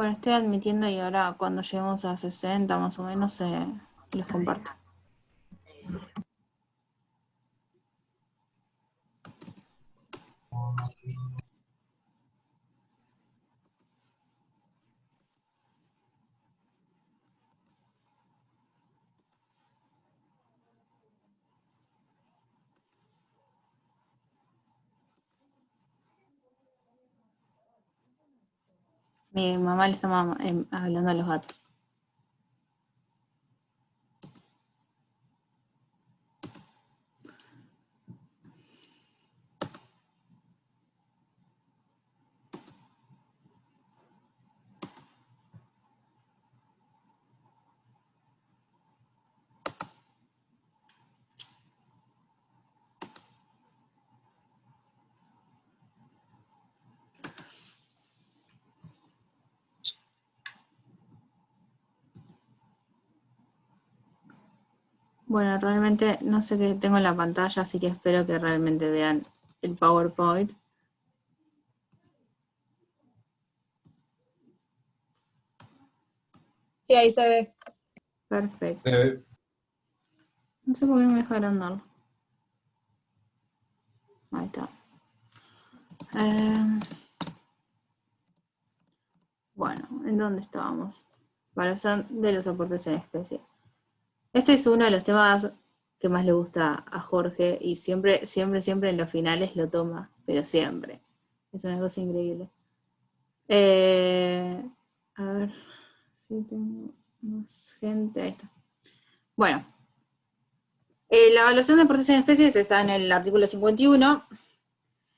Bueno, estoy admitiendo y ahora cuando lleguemos a 60 más o menos les comparto. Mi mamá le está hablando a los gatos. Bueno, realmente no sé qué tengo en la pantalla, así que espero que realmente vean el PowerPoint. Sí, ahí se ve. Perfecto. No sé por qué no me deja agrandarlo. Ahí está. Bueno, ¿en dónde estábamos? Evaluación de los aportes en especie. Este es uno de los temas que más le gusta a Jorge y siempre, siempre, siempre en los finales lo toma, pero siempre. Es una cosa increíble. A ver si tengo más gente. Ahí está. Bueno, la evaluación de aportes en especies está en el artículo 51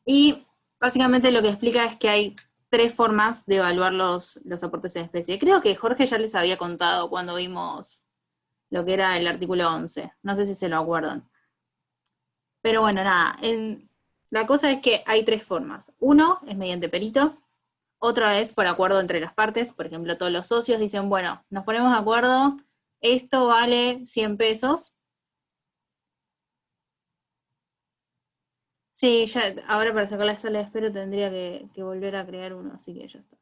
y básicamente lo que explica es que hay tres formas de evaluar los aportes en especie. Creo que Jorge ya les había contado cuando vimos lo que era el artículo 11. No sé si se lo acuerdan. Pero bueno, nada. La cosa es que hay tres formas. Uno es mediante perito. Otro es por acuerdo entre las partes. Por ejemplo, todos los socios dicen, bueno, nos ponemos de acuerdo, esto vale 100 pesos. Sí, ya, ahora para sacar la sala de espera tendría que volver a crear uno, así que ya está.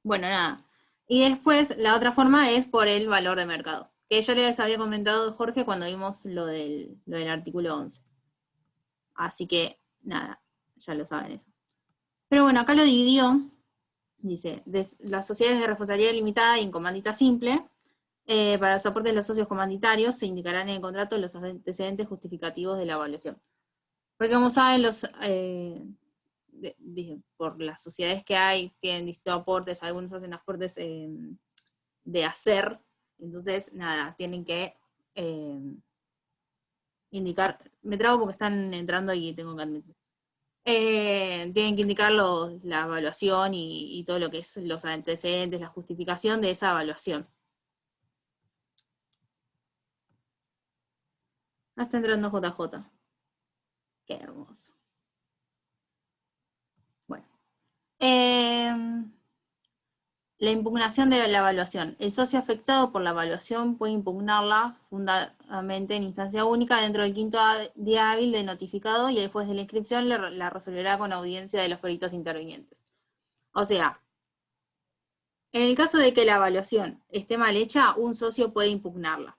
Bueno, nada. Y después la otra forma es por el valor de mercado, que ya les había comentado Jorge cuando vimos lo del artículo 11. Así que, nada, ya lo saben eso. Pero bueno, acá lo dividió, dice, las sociedades de responsabilidad limitada y en comandita simple, para el soporte de los socios comanditarios se indicarán en el contrato los antecedentes justificativos de la evaluación. Porque como saben, por las sociedades que hay, tienen distintos aportes, algunos hacen aportes de hacer, entonces, nada, tienen que indicar, me trago porque están entrando y tengo que admitir. Tienen que indicar la evaluación y todo lo que es los antecedentes, la justificación de esa evaluación. Ah, está entrando JJ. Qué hermoso. Bueno. La impugnación de la evaluación. El socio afectado por la evaluación puede impugnarla fundamentalmente en instancia única dentro del quinto día hábil de notificado y el juez de la inscripción la resolverá con audiencia de los peritos intervinientes. O sea, en el caso de que la evaluación esté mal hecha, un socio puede impugnarla.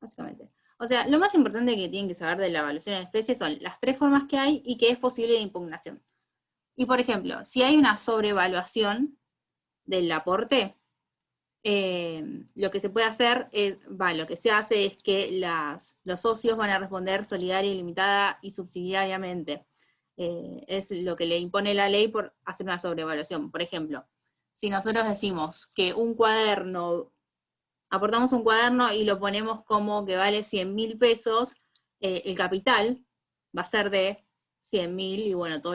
Básicamente. O sea, lo más importante que tienen que saber de la evaluación en especie son las tres formas que hay y que es posible de impugnación. Y por ejemplo, si hay una sobreevaluación del aporte, lo que se puede hacer es, lo que se hace es que los socios van a responder solidaria, ilimitada y subsidiariamente. Es lo que le impone la ley por hacer una sobreevaluación. Por ejemplo, si nosotros decimos que un cuaderno, aportamos un cuaderno y lo ponemos como que vale 100.000 pesos, el capital va a ser de 100.000 y bueno, todo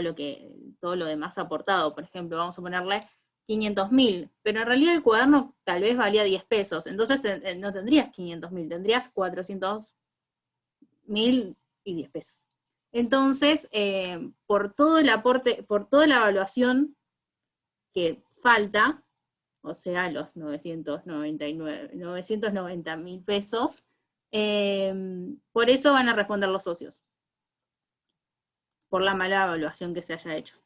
lo demás aportado. Por ejemplo, vamos a ponerle 500.000, pero en realidad el cuaderno tal vez valía 10 pesos, entonces no tendrías 500.000, tendrías 400.000 y 10 pesos. Entonces, por todo el aporte, por toda la evaluación que falta, o sea, los 990.000 pesos, por eso van a responder los socios, por la mala evaluación que se haya hecho.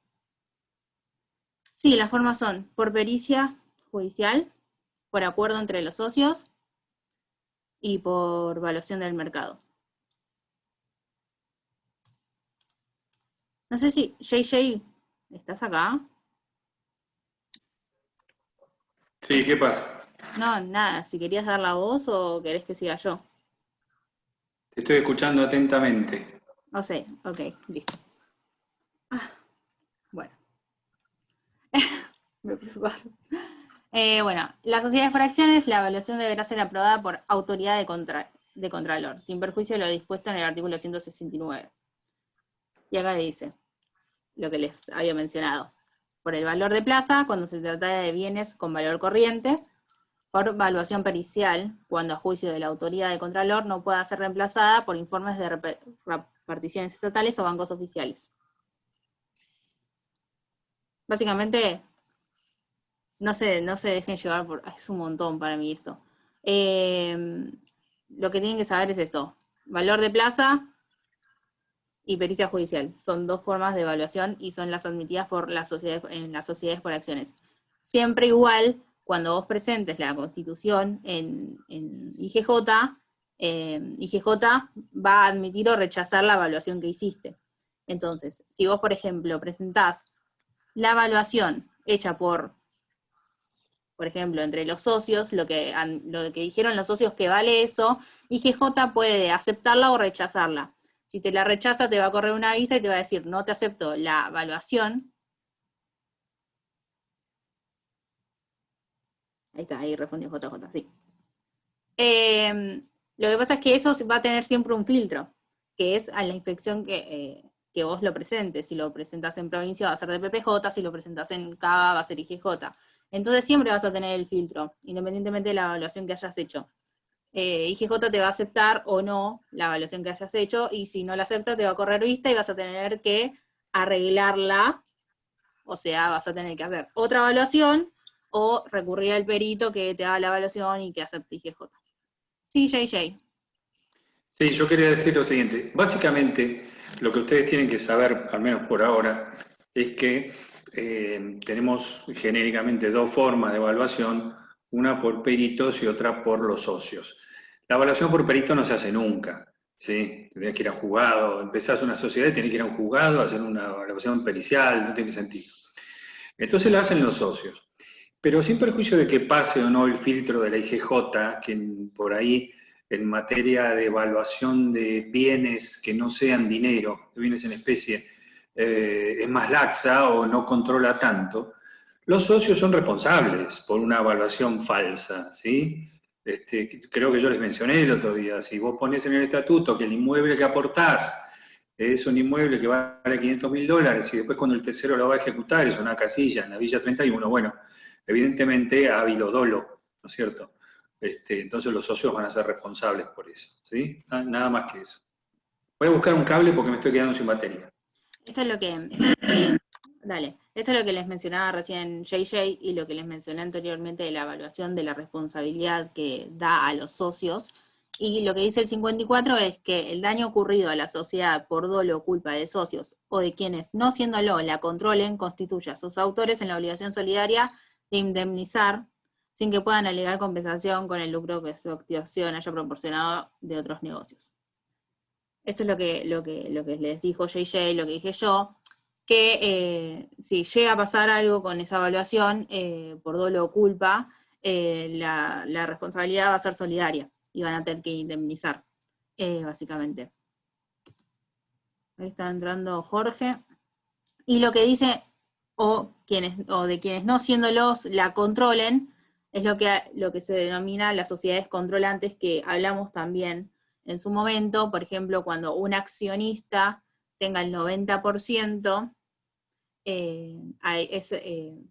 Sí, las formas son por pericia judicial, por acuerdo entre los socios y por evaluación del mercado. No sé si, JJ, ¿estás acá? Sí, ¿qué pasa? No, nada, si querías dar la voz o querés que siga yo. Te estoy escuchando atentamente. No sé, ok, listo. Bueno, me preocuparon. Bueno, las sociedades por acciones, la evaluación deberá ser aprobada por autoridad de Contralor, sin perjuicio de lo dispuesto en el artículo 169. Y acá le dice lo que les había mencionado. Por el valor de plaza, cuando se trata de bienes con valor corriente, por evaluación pericial, cuando a juicio de la autoridad de Contralor no pueda ser reemplazada por informes de reparticiones estatales o bancos oficiales. Básicamente, no se dejen llevar por... Es un montón para mí esto. Lo que tienen que saber es esto. Valor de plaza y pericia judicial. Son dos formas de evaluación y son las admitidas por las sociedades, en las sociedades por acciones. Siempre igual, cuando vos presentes la constitución en IGJ, IGJ va a admitir o rechazar la evaluación que hiciste. Entonces, si vos, por ejemplo, presentás la evaluación hecha por ejemplo, entre los socios, lo que dijeron los socios que vale eso, IGJ puede aceptarla o rechazarla. Si te la rechaza, te va a correr una visa y te va a decir, no te acepto la evaluación. Ahí está, ahí respondió JJ, sí. Lo que pasa es que eso va a tener siempre un filtro, que es a la inspección que vos lo presentes. Si lo presentas en provincia va a ser de PPJ, si lo presentas en CABA va a ser IGJ. Entonces siempre vas a tener el filtro, independientemente de la evaluación que hayas hecho. IGJ te va a aceptar o no la evaluación que hayas hecho, y si no la acepta te va a correr vista y vas a tener que arreglarla, o sea, vas a tener que hacer otra evaluación o recurrir al perito que te haga la evaluación y que acepte IGJ. Sí, JJ. Sí, yo quería decir lo siguiente. Básicamente, lo que ustedes tienen que saber, al menos por ahora, es que tenemos genéricamente dos formas de evaluación, una por peritos y otra por los socios. La evaluación por perito no se hace nunca, ¿sí? Tendrías que ir a un juzgado, empezás una sociedad y tenés que ir a un juzgado a hacer una evaluación pericial, no tiene sentido. Entonces la hacen los socios. Pero sin perjuicio de que pase o no el filtro de la IGJ, que por ahí en materia de evaluación de bienes que no sean dinero, de bienes en especie, es más laxa o no controla tanto, los socios son responsables por una evaluación falsa, ¿sí? Creo que yo les mencioné el otro día, si vos ponés en el estatuto que el inmueble que aportás es un inmueble que vale $500.000 y después cuando el tercero lo va a ejecutar es una casilla en la Villa 31, bueno, evidentemente ha habido dolo, ¿no es cierto? Entonces los socios van a ser responsables por eso, ¿sí? Nada más que eso. Voy a buscar un cable porque me estoy quedando sin batería. Esto es lo que, dale, esto es lo que les mencionaba recién JJ y lo que les mencioné anteriormente de la evaluación de la responsabilidad que da a los socios. Y lo que dice el 54 es que el daño ocurrido a la sociedad por dolo o culpa de socios o de quienes, no siéndolo, la controlen, constituye a sus autores en la obligación solidaria de indemnizar sin que puedan alegar compensación con el lucro que su actuación haya proporcionado de otros negocios. Esto es lo que les dijo JJ, lo que dije yo, que si llega a pasar algo con esa evaluación, por dolo o culpa, la responsabilidad va a ser solidaria y van a tener que indemnizar, básicamente. Ahí está entrando Jorge. Y lo que dice, o de quienes no siéndolos la controlen, es lo que se denomina las sociedades controlantes, que hablamos también en su momento. Por ejemplo, cuando un accionista tenga el 90%,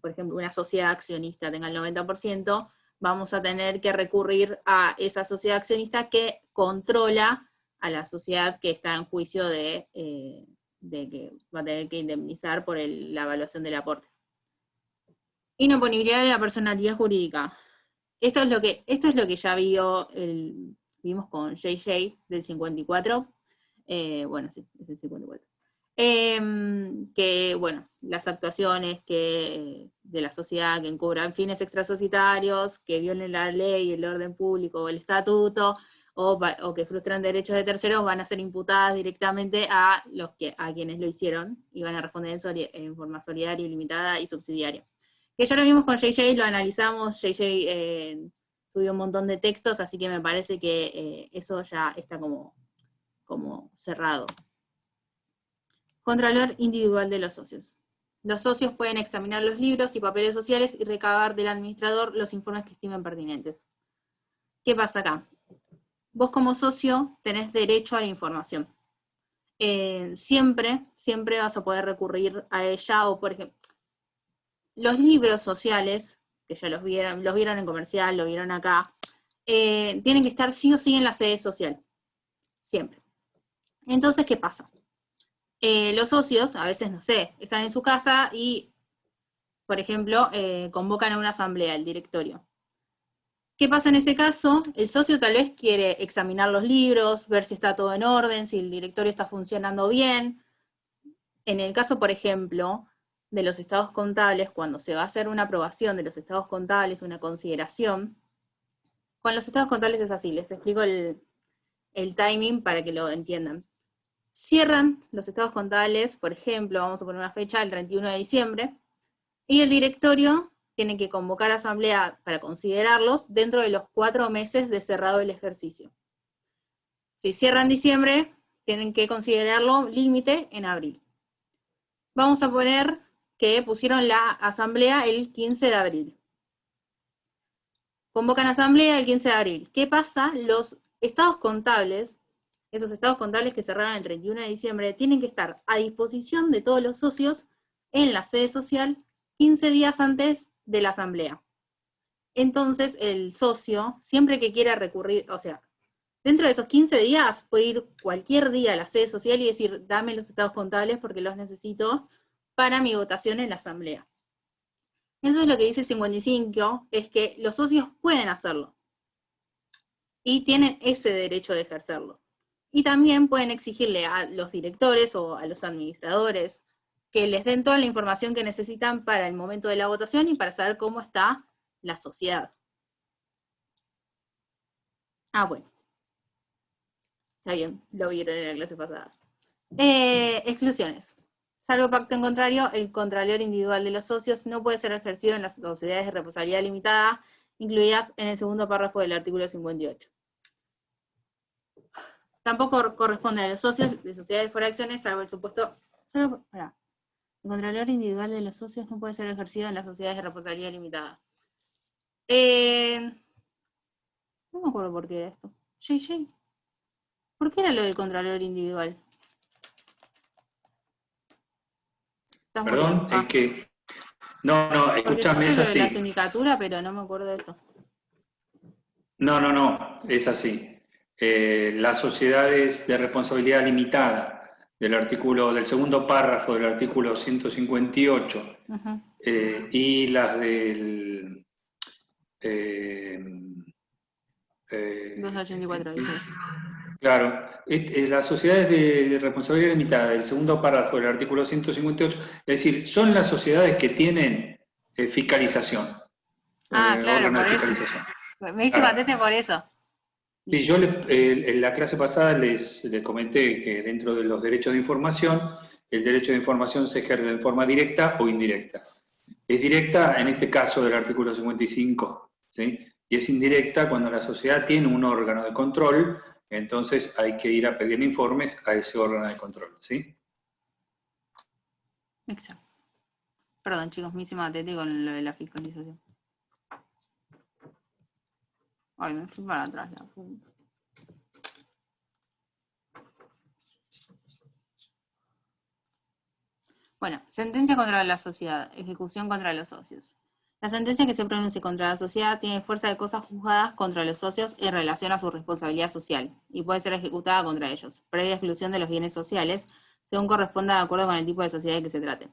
por ejemplo, una sociedad accionista tenga el 90%, vamos a tener que recurrir a esa sociedad accionista que controla a la sociedad que está en juicio de que va a tener que indemnizar por la evaluación del aporte. Inoponibilidad de la personalidad jurídica. Esto es lo que ya vimos con JJ del 54. Bueno, sí, es el 54. Que, bueno, las actuaciones de la sociedad que encubran fines extrasocietarios, que violen la ley, el orden público o el estatuto, o que frustran derechos de terceros, van a ser imputadas directamente a quienes lo hicieron, y van a responder en forma solidaria, ilimitada y subsidiaria. Que ya lo vimos con JJ, lo analizamos, JJ subió un montón de textos, así que me parece que eso ya está como cerrado. Contralor individual de los socios. Los socios pueden examinar los libros y papeles sociales y recabar del administrador los informes que estimen pertinentes. ¿Qué pasa acá? Vos como socio tenés derecho a la información. Siempre vas a poder recurrir a ella, o por ejemplo, los libros sociales, que ya los vieron en comercial, lo vieron acá, tienen que estar sí o sí en la sede social. Siempre. Entonces, ¿qué pasa? Los socios, a veces, no sé, están en su casa y, por ejemplo, convocan a una asamblea, el directorio. ¿Qué pasa en ese caso? El socio tal vez quiere examinar los libros, ver si está todo en orden, si el directorio está funcionando bien. En el caso, por ejemplo, de los estados contables, cuando se va a hacer una aprobación de los estados contables, una consideración, con los estados contables es así, les explico el timing para que lo entiendan. Cierran los estados contables, por ejemplo, vamos a poner una fecha, el 31 de diciembre, y el directorio tiene que convocar asamblea para considerarlos dentro de los 4 meses de cerrado el ejercicio. Si cierran diciembre, tienen que considerarlo límite en abril. Vamos a poner que pusieron la asamblea el 15 de abril. Convocan asamblea el 15 de abril. ¿Qué pasa? Los estados contables, esos estados contables que cerraron el 31 de diciembre, tienen que estar a disposición de todos los socios en la sede social 15 días antes de la asamblea. Entonces, el socio, siempre que quiera recurrir, o sea, dentro de esos 15 días, puede ir cualquier día a la sede social y decir, dame los estados contables porque los necesito para mi votación en la asamblea. Eso es lo que dice 55, es que los socios pueden hacerlo. Y tienen ese derecho de ejercerlo. Y también pueden exigirle a los directores o a los administradores que les den toda la información que necesitan para el momento de la votación y para saber cómo está la sociedad. Bueno. Está bien, lo vieron en la clase pasada. Exclusiones. Salvo pacto en contrario, el contralor individual de los socios no puede ser ejercido en las sociedades de responsabilidad limitada, incluidas en el segundo párrafo del artículo 58. Tampoco corresponde a los socios de sociedades por acciones, salvo el supuesto... El contralor individual de los socios no puede ser ejercido en las sociedades de responsabilidad limitada. No me acuerdo por qué era esto. JJ. ¿Por qué era lo del contralor individual? Perdón, es que... No, escúchame, es así. Porque yo sé lo de la así. sindicatura, pero no me acuerdo de esto. No, es así. Las sociedades de responsabilidad limitada del segundo párrafo del artículo 158 y las del 284, dice. Claro, las sociedades de responsabilidad limitada del segundo párrafo del artículo 158, es decir, son las sociedades que tienen fiscalización. Claro, por eso. Me hice patente por eso. Sí, yo en la clase pasada les comenté que dentro de los derechos de información, el derecho de información se ejerce en forma directa o indirecta. Es directa en este caso del artículo 55, ¿sí? Y es indirecta cuando la sociedad tiene un órgano de control, entonces hay que ir a pedir informes a ese órgano de control, ¿sí? Exacto. Perdón, chicos, me hice patente con lo de la fiscalización. Ay, me fui para atrás la punta. Bueno, sentencia contra la sociedad, ejecución contra los socios. La sentencia que se pronuncie contra la sociedad tiene fuerza de cosas juzgadas contra los socios en relación a su responsabilidad social y puede ser ejecutada contra ellos, previa exclusión de los bienes sociales, según corresponda de acuerdo con el tipo de sociedad de que se trate.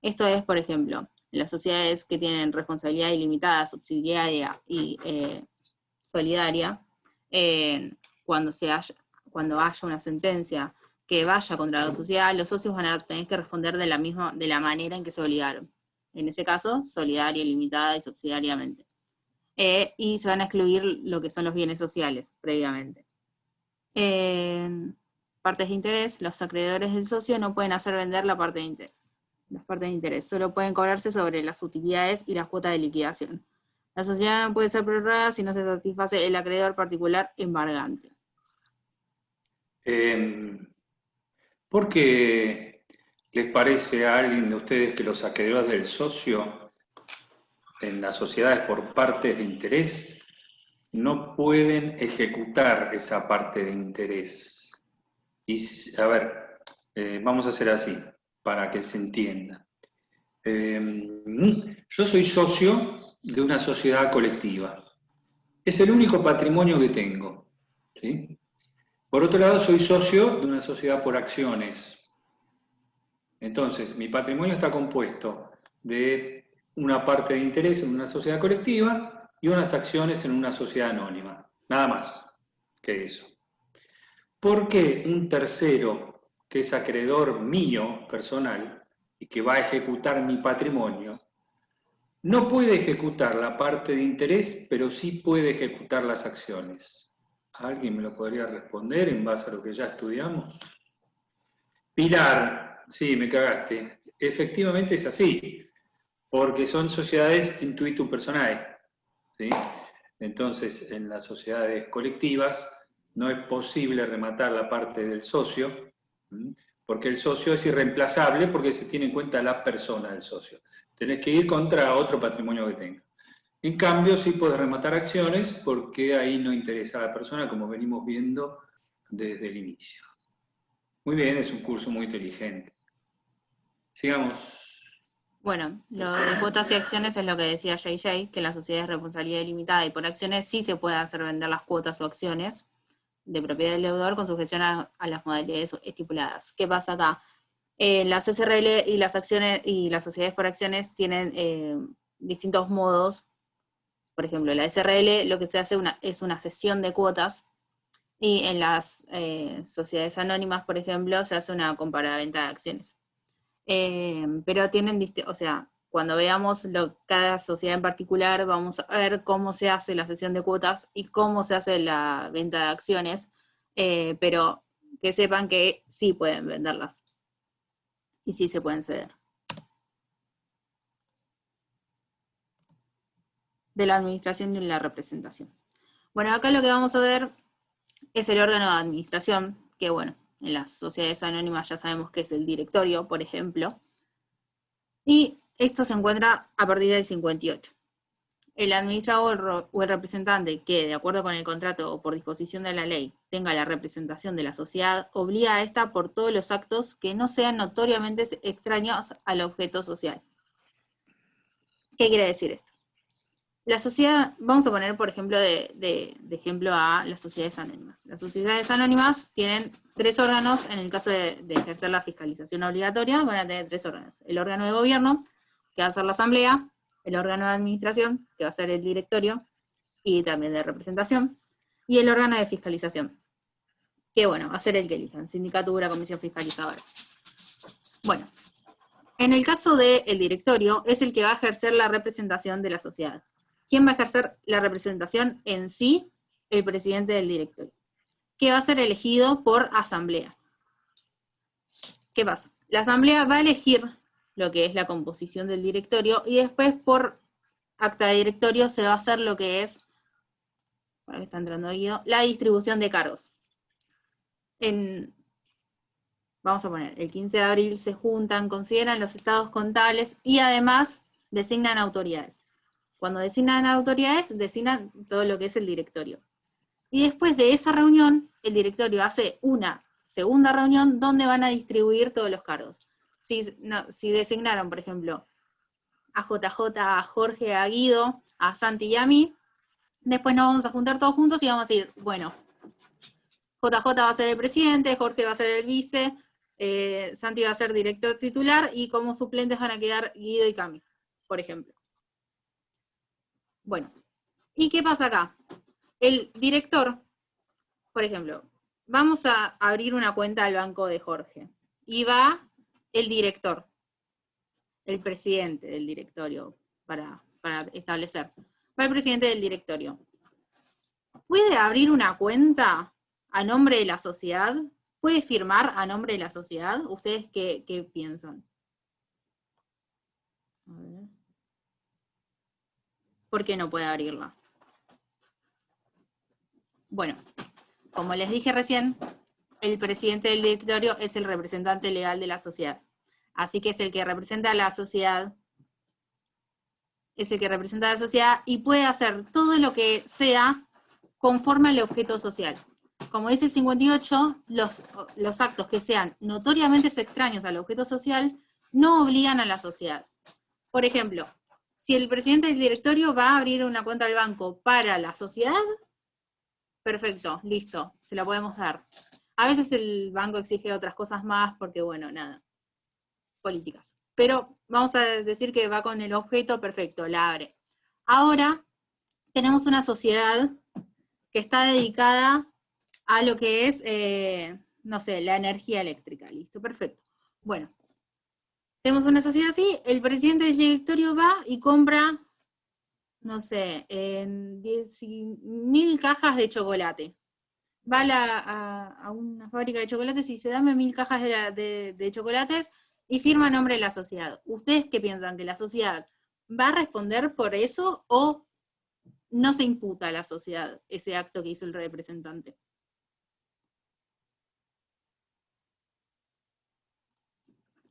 Esto es, por ejemplo, las sociedades que tienen responsabilidad ilimitada, subsidiaria y solidaria, cuando haya una sentencia que vaya contra la sociedad, los socios van a tener que responder de la manera en que se obligaron. En ese caso, solidaria, ilimitada y subsidiariamente. Y se van a excluir lo que son los bienes sociales previamente. Partes de interés, los acreedores del socio no pueden hacer vender la parte de interés. Las partes de interés solo pueden cobrarse sobre las utilidades y las cuotas de liquidación. La sociedad no puede ser prorrogada si no se satisface el acreedor particular embargante. ¿Por qué les parece a alguien de ustedes que los acreedores del socio en las sociedades por partes de interés no pueden ejecutar esa parte de interés? Y, a ver, vamos a hacer así, para que se entienda. Yo soy socio de una sociedad colectiva. Es el único patrimonio que tengo, ¿sí? Por otro lado, soy socio de una sociedad por acciones. Entonces, mi patrimonio está compuesto de una parte de interés en una sociedad colectiva y unas acciones en una sociedad anónima. Nada más que eso. ¿Por qué un tercero, que es acreedor mío, personal, y que va a ejecutar mi patrimonio, no puede ejecutar la parte de interés, pero sí puede ejecutar las acciones? ¿Alguien me lo podría responder en base a lo que ya estudiamos? Pilar, sí, me cagaste. Efectivamente es así, porque son sociedades intuitu personae, ¿sí? Entonces, en las sociedades colectivas no es posible rematar la parte del socio, porque el socio es irreemplazable porque se tiene en cuenta la persona del socio. Tenés que ir contra otro patrimonio que tenga. En cambio, sí podés rematar acciones porque ahí no interesa a la persona, como venimos viendo desde el inicio. Muy bien, es un curso muy inteligente. Sigamos. Bueno, lo de cuotas y acciones es lo que decía JJ, que la sociedad es responsabilidad ilimitada y por acciones sí se puede hacer vender las cuotas o acciones de propiedad del deudor con sujeción a las modalidades estipuladas. ¿Qué pasa acá? Las SRL y las acciones y las sociedades por acciones tienen distintos modos. Por ejemplo, la SRL lo que se hace es una cesión de cuotas y en las sociedades anónimas, por ejemplo, se hace una compraventa de acciones. Pero tienen, o sea, cuando veamos cada sociedad en particular, vamos a ver cómo se hace la cesión de cuotas y cómo se hace la venta de acciones, pero que sepan que sí pueden venderlas y sí se pueden ceder. De la administración y la representación. Bueno, acá lo que vamos a ver es el órgano de administración, que bueno, en las sociedades anónimas ya sabemos que es el directorio, por ejemplo, y esto se encuentra a partir del 58. El administrador o el representante que, de acuerdo con el contrato o por disposición de la ley, tenga la representación de la sociedad, obliga a esta por todos los actos que no sean notoriamente extraños al objeto social. ¿Qué quiere decir esto? La sociedad, vamos a poner por ejemplo de ejemplo a las sociedades anónimas. Las sociedades anónimas tienen 3 órganos, en el caso de ejercer la fiscalización obligatoria, van a tener 3 órganos. El órgano de gobierno, que va a ser la asamblea, el órgano de administración, que va a ser el directorio, y también de representación, y el órgano de fiscalización, que bueno, va a ser el que elijan, sindicatura, comisión fiscalizadora. Bueno, en el caso del directorio, es el que va a ejercer la representación de la sociedad. ¿Quién va a ejercer la representación en sí? El presidente del directorio, que va a ser elegido por asamblea. ¿Qué pasa? La asamblea va a elegir lo que es la composición del directorio y después por acta de directorio se va a hacer lo que es, para que está entrando Guido, la distribución de cargos. Vamos a poner, el 15 de abril se juntan, consideran los estados contables y además designan autoridades. Cuando designan autoridades, designan todo lo que es el directorio. Y después de esa reunión, el directorio hace una segunda reunión donde van a distribuir todos los cargos. Si designaron, por ejemplo, a JJ, a Jorge, a Guido, a Santi y a mí, después nos vamos a juntar todos juntos y vamos a decir, bueno, JJ va a ser el presidente, Jorge va a ser el vice, Santi va a ser director titular y como suplentes van a quedar Guido y Cami, por ejemplo. Bueno, ¿y qué pasa acá? El director, por ejemplo, vamos a abrir una cuenta al banco de Jorge. Y va el director, el presidente del directorio, para establecer. Va el presidente del directorio. ¿Puede abrir una cuenta a nombre de la sociedad? ¿Puede firmar a nombre de la sociedad? ¿Ustedes qué piensan? A ver. ¿Por qué no puede abrirla? Bueno, como les dije recién, el presidente del directorio es el representante legal de la sociedad. Así que es el que representa a la sociedad. Es el que representa a la sociedad y puede hacer todo lo que sea conforme al objeto social. Como dice el 58, los actos que sean notoriamente extraños al objeto social no obligan a la sociedad. Por ejemplo, si el presidente del directorio va a abrir una cuenta del banco para la sociedad, perfecto, listo, se la podemos dar. A veces el banco exige otras cosas más porque, bueno, nada, políticas. Pero vamos a decir que va con el objeto, perfecto, la abre. Ahora tenemos una sociedad que está dedicada a lo que es, no sé, la energía eléctrica. Listo, perfecto. Bueno, tenemos una sociedad así, el presidente del directorio va y compra, no sé, 10.000 cajas de chocolate. Va a una fábrica de chocolates y dice, dame 1.000 cajas de chocolates y firma a nombre de la sociedad. ¿Ustedes qué piensan? ¿Que la sociedad va a responder por eso o no se imputa a la sociedad ese acto que hizo el representante?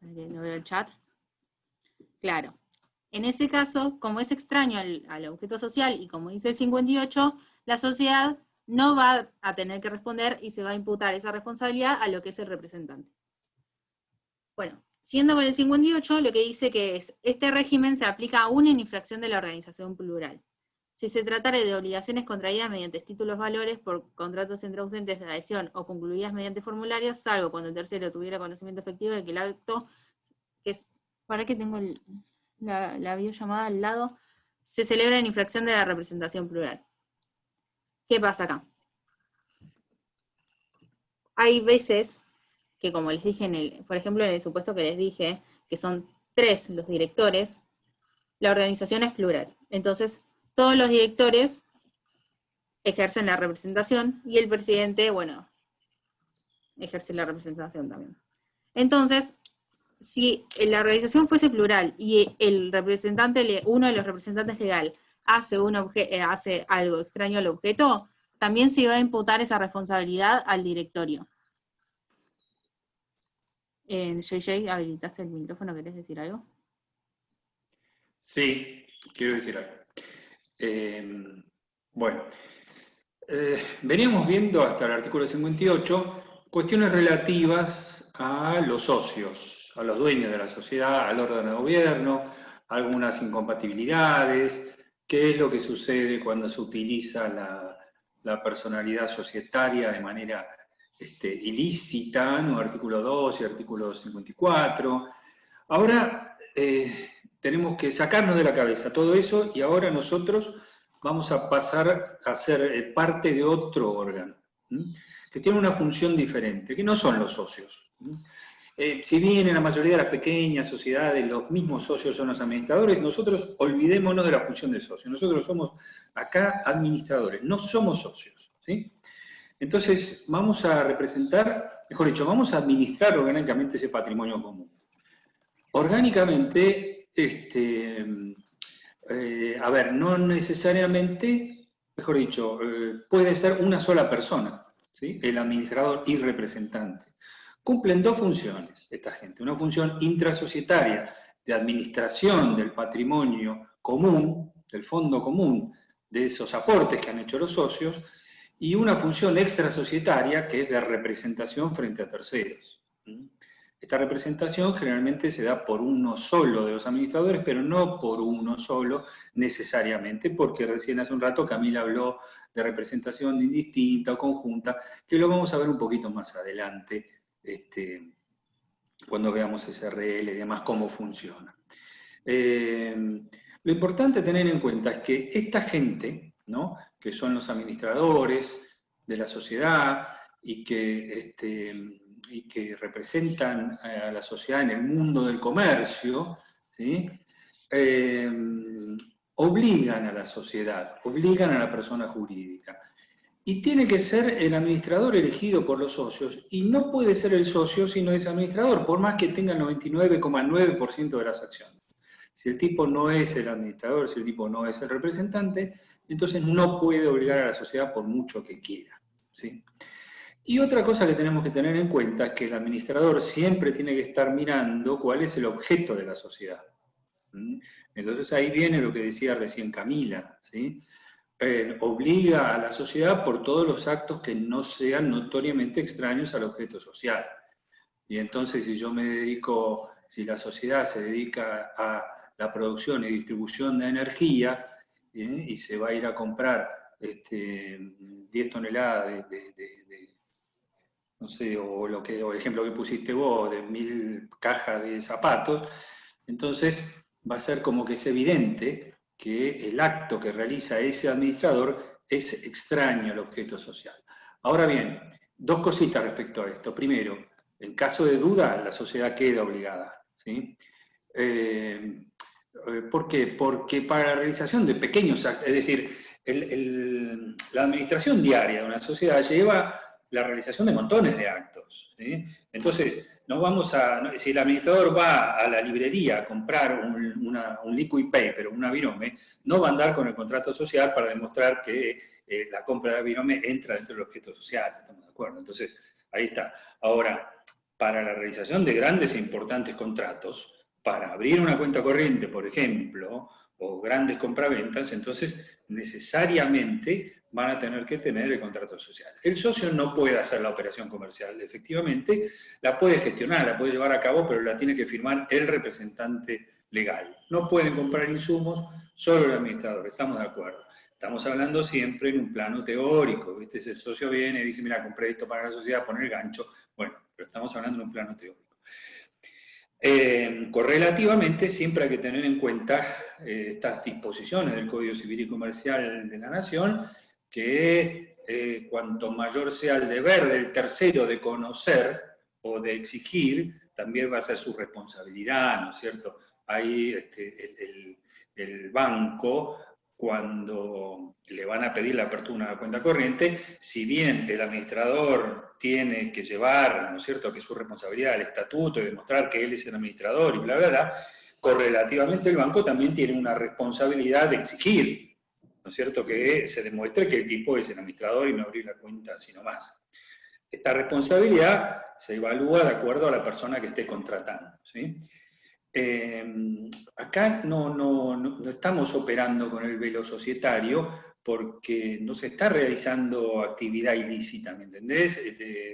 ¿No veo el chat? Claro. En ese caso, como es extraño al objeto social y como dice el 58, la sociedad no va a tener que responder y se va a imputar esa responsabilidad a lo que es el representante. Bueno, siendo con el 58, lo que dice que es, este régimen se aplica aún en infracción de la organización plural. Si se tratare de obligaciones contraídas mediante títulos valores por contratos entre ausentes de adhesión o concluidas mediante formularios, salvo cuando el tercero tuviera conocimiento efectivo de que el acto, que es, para que tengo la videollamada al lado, se celebra en infracción de la representación plural. ¿Qué pasa acá? Hay veces que, como les dije, por ejemplo, en el supuesto que les dije, que son 3 los directores, la organización es plural. Entonces, todos los directores ejercen la representación y el presidente, bueno, ejerce la representación también. Entonces, si la organización fuese plural y el representante, uno de los representantes legal hace algo extraño al objeto, también se va a imputar esa responsabilidad al directorio. JJ, habilitaste el micrófono, ¿querés decir algo? Sí, quiero decir algo. Bueno, veníamos viendo hasta el artículo 58 cuestiones relativas a los socios, a los dueños de la sociedad, al órgano de gobierno, algunas incompatibilidades, qué es lo que sucede cuando se utiliza la personalidad societaria de manera ilícita, ¿no? Artículo 2 y artículo 54. Ahora tenemos que sacarnos de la cabeza todo eso y ahora nosotros vamos a pasar a ser parte de otro órgano, que tiene una función diferente, que no son los socios. Si bien en la mayoría de las pequeñas sociedades los mismos socios son los administradores, nosotros olvidémonos de la función de socio. Nosotros somos acá administradores, no somos socios, ¿sí? Entonces vamos a representar, mejor dicho, vamos a administrar orgánicamente ese patrimonio común. Orgánicamente, a ver, no necesariamente, mejor dicho, puede ser una sola persona, ¿sí? El administrador y representante. Cumplen 2 funciones esta gente, una función intrasocietaria de administración del patrimonio común, del fondo común, de esos aportes que han hecho los socios, y una función extrasocietaria que es de representación frente a terceros. Esta representación generalmente se da por uno solo de los administradores, pero no por uno solo necesariamente, porque recién hace un rato Camila habló de representación indistinta o conjunta, que lo vamos a ver un poquito más adelante, cuando veamos SRL y demás, cómo funciona. Lo importante a tener en cuenta es que esta gente, ¿no?, que son los administradores de la sociedad, y que representan a la sociedad en el mundo del comercio, ¿sí? Obligan a la sociedad, obligan a la persona jurídica. Y tiene que ser el administrador elegido por los socios, y no puede ser el socio si no es administrador, por más que tenga el 99,9% de las acciones. Si el tipo no es el administrador, si el tipo no es el representante, entonces no puede obligar a la sociedad por mucho que quiera, ¿sí? Y otra cosa que tenemos que tener en cuenta es que el administrador siempre tiene que estar mirando cuál es el objeto de la sociedad. Entonces ahí viene lo que decía recién Camila, ¿sí? Obliga a la sociedad por todos los actos que no sean notoriamente extraños al objeto social. Y entonces si la sociedad se dedica a la producción y distribución de energía, y se va a ir a comprar 10 toneladas no sé, o el ejemplo que pusiste vos, de 1000 cajas de zapatos, entonces va a ser como que es evidente que el acto que realiza ese administrador es extraño al objeto social. Ahora bien, dos cositas respecto a esto. Primero, en caso de duda, la sociedad queda obligada, ¿sí? ¿Por qué? Porque para la realización de pequeños actos, es decir, la administración diaria de una sociedad lleva la realización de montones de actos, ¿sí? Entonces, si el administrador va a la librería a comprar un liquid paper o una virome, no va a andar con el contrato social para demostrar que la compra de virome entra dentro del objeto social, ¿estamos de acuerdo? Entonces, ahí está. Ahora, para la realización de grandes e importantes contratos, para abrir una cuenta corriente, por ejemplo, o grandes compraventas, entonces necesariamente van a tener que tener el contrato social. El socio no puede hacer la operación comercial, efectivamente, la puede gestionar, la puede llevar a cabo, pero la tiene que firmar el representante legal. No pueden comprar insumos, solo el administrador, estamos de acuerdo. Estamos hablando siempre en un plano teórico, ¿viste? Si el socio viene y dice, mira, compré esto para la sociedad, pone el gancho, bueno, pero estamos hablando en un plano teórico. Correlativamente, siempre hay que tener en cuenta estas disposiciones del Código Civil y Comercial de la Nación, que cuanto mayor sea el deber del tercero de conocer o de exigir, también va a ser su responsabilidad, ¿no es cierto? Ahí el banco, cuando le van a pedir la apertura de una cuenta corriente, si bien el administrador tiene que llevar, ¿no es cierto?, que es su responsabilidad el estatuto y demostrar que él es el administrador y bla, bla, bla, correlativamente el banco también tiene una responsabilidad de exigir, ¿no es cierto?, que se demuestre que el tipo es el administrador y no abrir la cuenta sino más. Esta responsabilidad se evalúa de acuerdo a la persona que esté contratando, ¿sí? Acá no estamos operando con el velo societario porque no se está realizando actividad ilícita, ¿me entendés?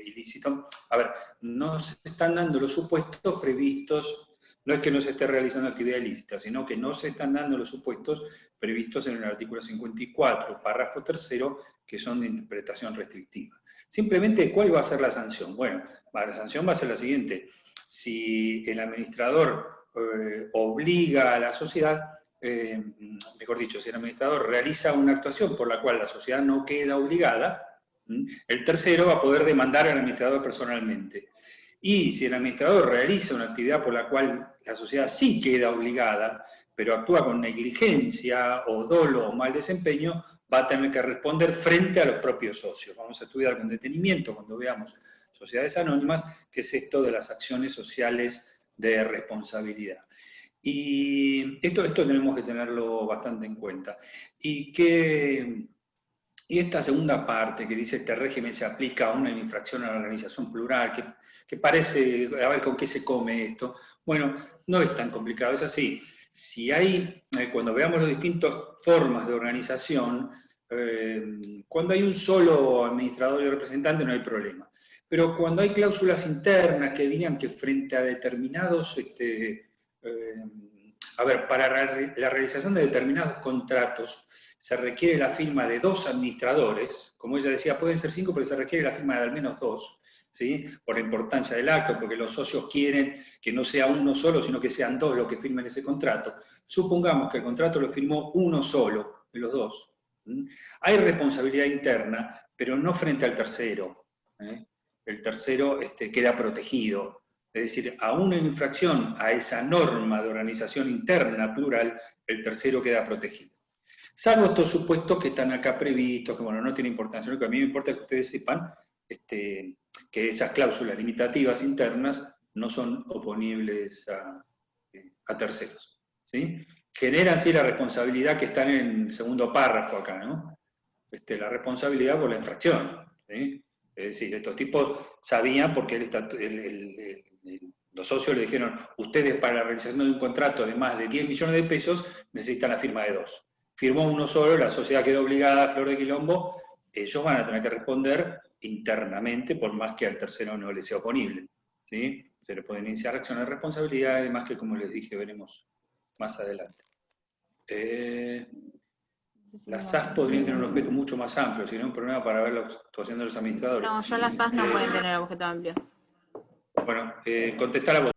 Ilícito. A ver, no se están dando los supuestos previstos, no es que no se esté realizando actividad ilícita, sino que no se están dando los supuestos previstos en el artículo 54, párrafo 3º, que son de interpretación restrictiva. Simplemente, ¿cuál va a ser la sanción? Bueno, la sanción va a ser la siguiente. Si el administrador obliga a la sociedad, mejor dicho, si el administrador realiza una actuación por la cual la sociedad no queda obligada, el tercero va a poder demandar al administrador personalmente. Y si el administrador realiza una actividad por la cual la sociedad sí queda obligada, pero actúa con negligencia o dolo o mal desempeño, va a tener que responder frente a los propios socios. Vamos a estudiar con detenimiento cuando veamos sociedades anónimas, qué es esto de las acciones sociales de responsabilidad. Y esto tenemos que tenerlo bastante en cuenta. Y esta segunda parte que dice este régimen se aplica a una infracción a la organización plural, que parece, a ver con qué se come esto. Bueno, no es tan complicado, es así. Si hay, cuando veamos las distintas formas de organización, cuando hay un solo administrador y representante no hay problema. Pero cuando hay cláusulas internas que digan que frente a determinados, para la realización de determinados contratos se requiere la firma de 2 administradores, como ella decía, pueden ser 5, pero se requiere la firma de al menos 2, ¿sí? Por la importancia del acto, porque los socios quieren que no sea uno solo, sino que sean 2 los que firmen ese contrato. Supongamos que el contrato lo firmó uno solo, de los 2. Hay responsabilidad interna, pero no frente al tercero. El tercero queda protegido. Es decir, aún en infracción a esa norma de organización interna plural, el tercero queda protegido. Salvo estos supuestos que están acá previstos, que bueno, no tiene importancia. Lo que a mí me importa es que ustedes sepan que esas cláusulas limitativas internas no son oponibles a terceros. ¿Sí? Generan sí la responsabilidad que está en el segundo párrafo acá, ¿no? La responsabilidad por la infracción. ¿Sí? Es decir, estos tipos sabían porque los socios le dijeron, ustedes para la realización de un contrato de más de 10 millones de pesos necesitan la firma de 2. Firmó uno solo, la sociedad quedó obligada a flor de quilombo, ellos van a tener que responder internamente por más que al tercero no le sea oponible. ¿Sí? Se le pueden iniciar acciones de responsabilidad, además que como les dije, veremos más adelante. Las SAS podrían tener un objeto mucho más amplio, si no un problema para ver la actuación de los administradores. No, ya las SAS no pueden tener objeto amplio. Bueno, contestar a vos.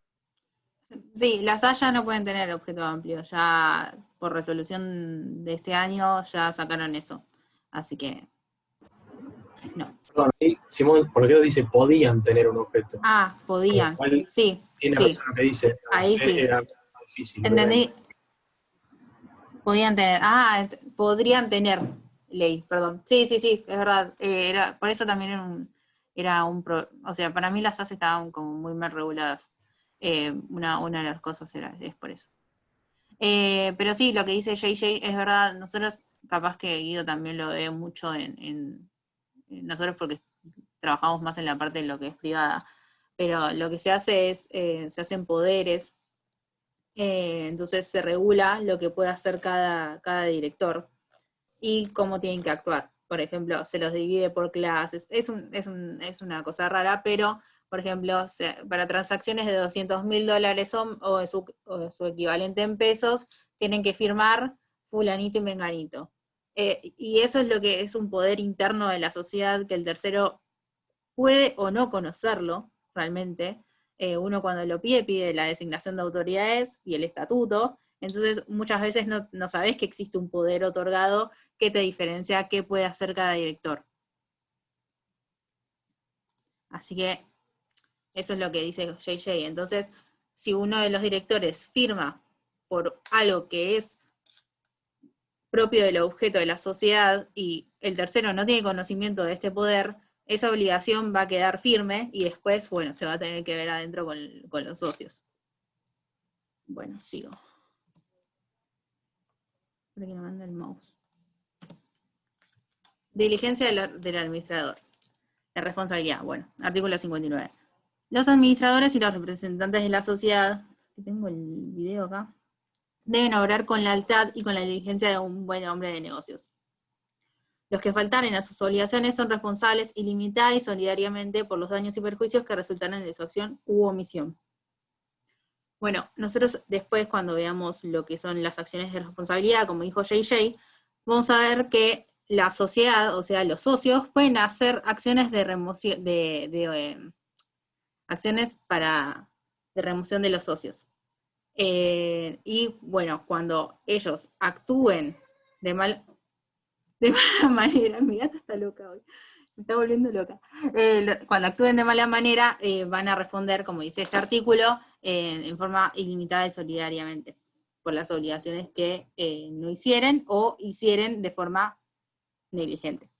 Sí, las SAS ya no pueden tener objeto amplio, ya por resolución de este año ya sacaron eso, así que no. Perdón, ahí Simón, por lo que dice, podían tener un objeto. Ah, podían, sí, Tiene sí. razón lo que dice. Ahí sí. Era difícil. Entendí. Podían tener, podrían tener ley, perdón. Sí, es verdad. Por eso también o sea, para mí las SAS estaban como muy mal reguladas. Una de las cosas es por eso. Pero sí, lo que dice JJ es verdad. Nosotros, capaz que Guido también lo ve mucho en nosotros porque trabajamos más en la parte de lo que es privada. Pero lo que se hace es, se hacen poderes. Entonces se regula lo que puede hacer cada director y cómo tienen que actuar. Por ejemplo, se los divide por clases. Es una cosa rara, pero, por ejemplo, para transacciones de $200.000 o su equivalente en pesos, tienen que firmar fulanito y menganito. Y eso es lo que es un poder interno de la sociedad, que el tercero puede o no conocerlo realmente. Uno cuando lo pide la designación de autoridades y el estatuto, entonces muchas veces no sabés que existe un poder otorgado que te diferencia qué puede hacer cada director. Así que eso es lo que dice JJ. Entonces, si uno de los directores firma por algo que es propio del objeto de la sociedad y el tercero no tiene conocimiento de este poder, esa obligación va a quedar firme y después, bueno, se va a tener que ver adentro con los socios. Bueno, sigo. Por aquí me manda el mouse. Diligencia del administrador. La responsabilidad. Bueno, artículo 59. Los administradores y los representantes de la sociedad, que tengo el video acá, deben obrar con lealtad y con la diligencia de un buen hombre de negocios. Los que faltaren a sus obligaciones son responsables ilimitada y solidariamente por los daños y perjuicios que resultaran de su acción u omisión. Bueno, nosotros después cuando veamos lo que son las acciones de responsabilidad, como dijo JJ, vamos a ver que la sociedad, o sea, los socios, pueden hacer acciones de remoción, acciones de remoción de los socios. Y bueno, cuando ellos actúen de mala manera, mi gata está loca hoy, me está volviendo loca. Cuando actúen de mala manera, van a responder, como dice este artículo, en forma ilimitada y solidariamente, por las obligaciones que no hicieren o hicieren de forma negligente.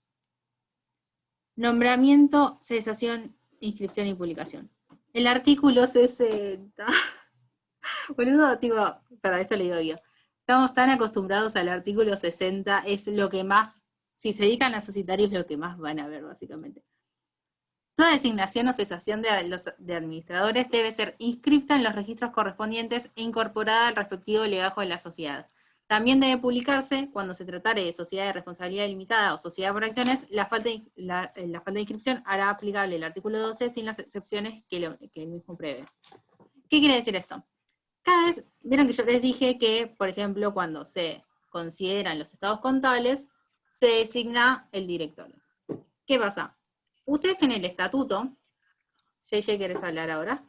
Nombramiento, cesación, inscripción y publicación. El artículo 60. Boludo, para esto le digo yo. Estamos tan acostumbrados al artículo 60, es lo que más, si se dedican a societarios, lo que más van a ver, básicamente. Toda designación o cesación de administradores debe ser inscripta en los registros correspondientes e incorporada al respectivo legajo de la sociedad. También debe publicarse, cuando se tratare de sociedad de responsabilidad limitada o sociedad por acciones, la falta de inscripción hará aplicable el artículo 12 sin las excepciones que el mismo prevé. ¿Qué quiere decir esto? Cada vez, vieron que yo les dije que, por ejemplo, cuando se consideran los estados contables, se designa el directorio. ¿Qué pasa? Ustedes en el estatuto, JJ, ¿querés hablar ahora?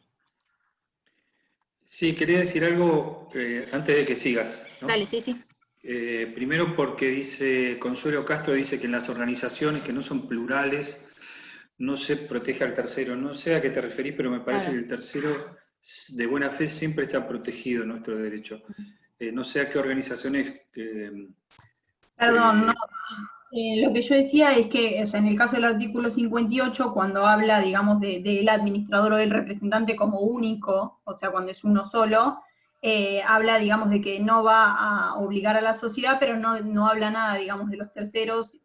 Sí, quería decir algo antes de que sigas, ¿no? Dale, sí. Primero porque Consuelo Castro dice que en las organizaciones que no son plurales no se protege al tercero. No sé a qué te referís, pero me parece Claro. que el tercero de buena fe siempre está protegido en nuestro derecho. No sé a qué organizaciones... Perdón, no. Lo que yo decía es que, o sea, en el caso del artículo 58, cuando habla, digamos, del administrador o del representante como único, o sea, cuando es uno solo, habla, digamos, de que no va a obligar a la sociedad, pero no habla nada, digamos, de los terceros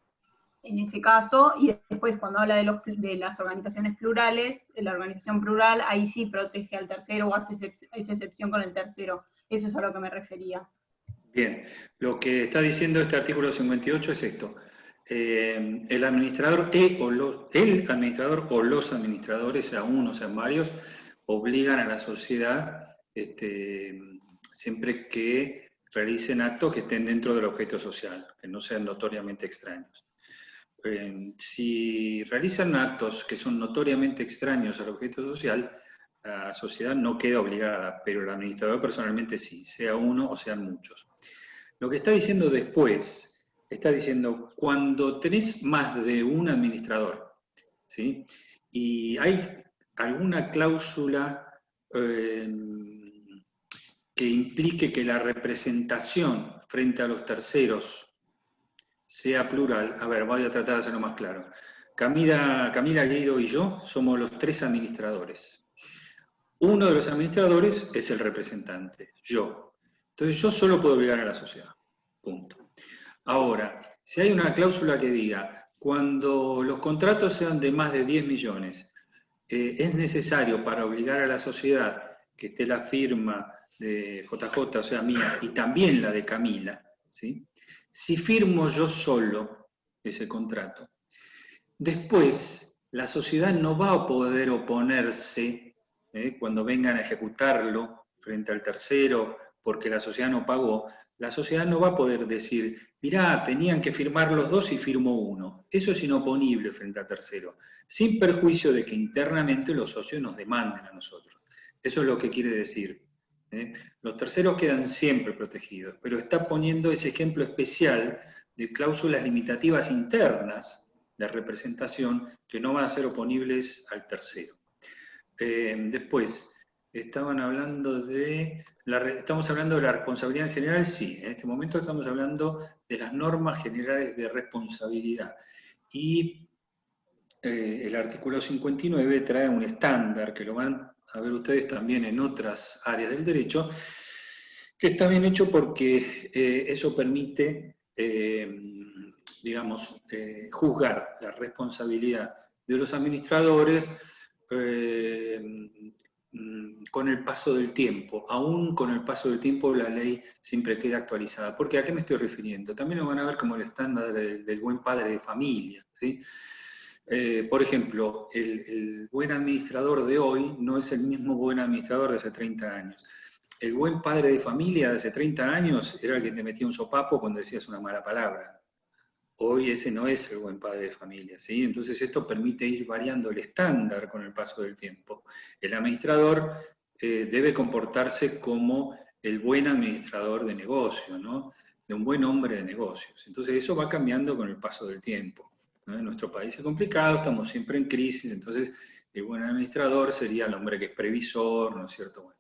en ese caso, y después cuando habla de las organizaciones plurales, de la organización plural, ahí sí protege al tercero o hace esa excepción con el tercero. Eso es a lo que me refería. Bien, lo que está diciendo este artículo 58 es esto. El administrador o los administradores, sea uno, sean varios, obligan a la sociedad siempre que realicen actos que estén dentro del objeto social, que no sean notoriamente extraños. Si realizan actos que son notoriamente extraños al objeto social, la sociedad no queda obligada, pero el administrador personalmente sí, sea uno o sean muchos. Lo que está diciendo después, está diciendo, cuando tenés más de un administrador, ¿sí? Y hay alguna cláusula que implique que la representación frente a los terceros sea plural, a ver, voy a tratar de hacerlo más claro. Camila, Guido y yo somos los 3 administradores. Uno de los administradores es el representante, yo. Entonces yo solo puedo obligar a la sociedad, punto. Ahora, si hay una cláusula que diga, cuando los contratos sean de más de 10 millones, es necesario para obligar a la sociedad que esté la firma de JJ, o sea, mía, y también la de Camila, ¿sí? Si firmo yo solo ese contrato, después la sociedad no va a poder oponerse cuando vengan a ejecutarlo frente al tercero porque la sociedad no pagó. La sociedad no va a poder decir, mirá, tenían que firmar los dos y firmó uno. Eso es inoponible frente al tercero, sin perjuicio de que internamente los socios nos demanden a nosotros. Eso es lo que quiere decir. Los terceros quedan siempre protegidos, pero está poniendo ese ejemplo especial de cláusulas limitativas internas de representación que no van a ser oponibles al tercero. Después, estamos hablando de la responsabilidad en general, sí, en este momento estamos hablando de las normas generales de responsabilidad. Y el artículo 59 trae un estándar, que lo van a ver ustedes también en otras áreas del derecho, que está bien hecho porque eso permite, juzgar la responsabilidad de los administradores con el paso del tiempo. Aún con el paso del tiempo la ley siempre queda actualizada. ¿Porque a qué me estoy refiriendo? También lo van a ver como el estándar del buen padre de familia, ¿sí? Por ejemplo, el buen administrador de hoy no es el mismo buen administrador de hace 30 años. El buen padre de familia de hace 30 años era el que te metía un sopapo cuando decías una mala palabra. Hoy ese no es el buen padre de familia, ¿sí? Entonces esto permite ir variando el estándar con el paso del tiempo. El administrador debe comportarse como el buen administrador de negocio, ¿no? De un buen hombre de negocios. Entonces eso va cambiando con el paso del tiempo, ¿no? En nuestro país es complicado, estamos siempre en crisis, entonces el buen administrador sería el hombre que es previsor, ¿no es cierto? Bueno,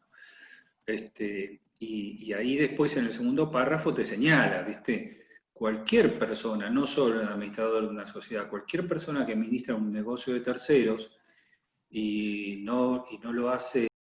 y ahí después en el segundo párrafo te señala, ¿viste? Cualquier persona, no solo el administrador de una sociedad, cualquier persona que administra un negocio de terceros y no lo hace